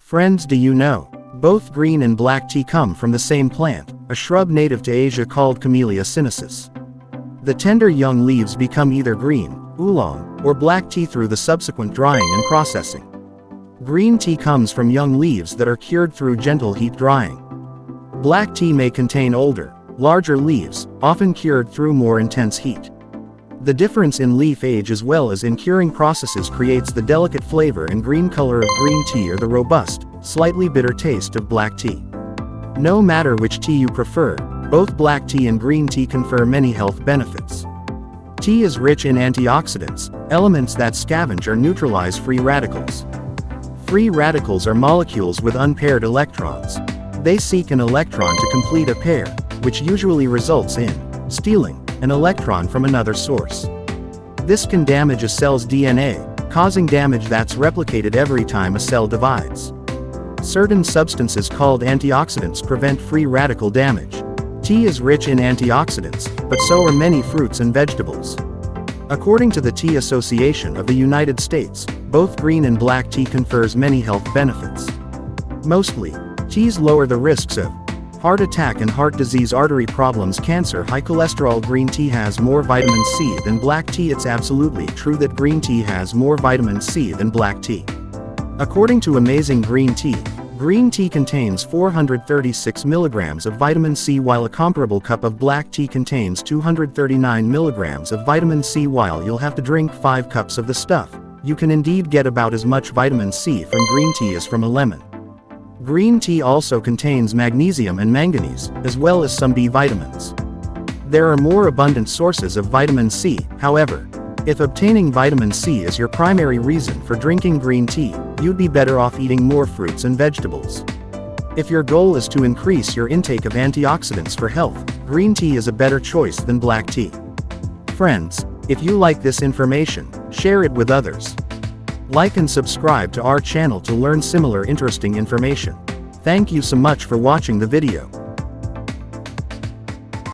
Friends, do you know? Both green and black tea come from the same plant, a shrub native to Asia called Camellia sinesis. The tender young leaves become either green, oolong, or black tea through the subsequent drying and processing. Green tea comes from young leaves that are cured through gentle heat drying. Black tea may contain older, larger leaves, often cured through more intense heat. The difference in leaf age as well as in curing processes creates the delicate flavor and green color of green tea or the robust, slightly bitter taste of black tea. No matter which tea you prefer, both black tea and green tea confer many health benefits. Tea is rich in antioxidants, elements that scavenge or neutralize free radicals. Free radicals are molecules with unpaired electrons. They seek an electron to complete a pair, which usually results in stealing an electron from another source. This can damage a cell's DNA, causing damage that's replicated every time a cell divides. Certain substances called antioxidants prevent free radical damage. Tea is rich in antioxidants, but so are many fruits and vegetables. According to the Tea Association of the United States, both green and black tea confers many health benefits. Mostly, teas lower the risks of heart attack and heart disease, artery problems, cancer, high cholesterol. Green tea has more vitamin C than black tea. It's absolutely true that green tea has more vitamin C than black tea. According to Amazing Green Tea contains 436 milligrams of vitamin C while a comparable cup of black tea contains 239 milligrams of vitamin C. While you'll have to drink 5 cups of the stuff, you can indeed get about as much vitamin C from green tea as from a lemon. Green tea also contains magnesium and manganese, as well as some B vitamins. There are more abundant sources of vitamin C, however. If obtaining vitamin C is your primary reason for drinking green tea, you'd be better off eating more fruits and vegetables. If your goal is to increase your intake of antioxidants for health, green tea is a better choice than black tea. Friends, if you like this information, share it with others. Like and subscribe to our channel to learn similar interesting information. Thank you so much for watching the video.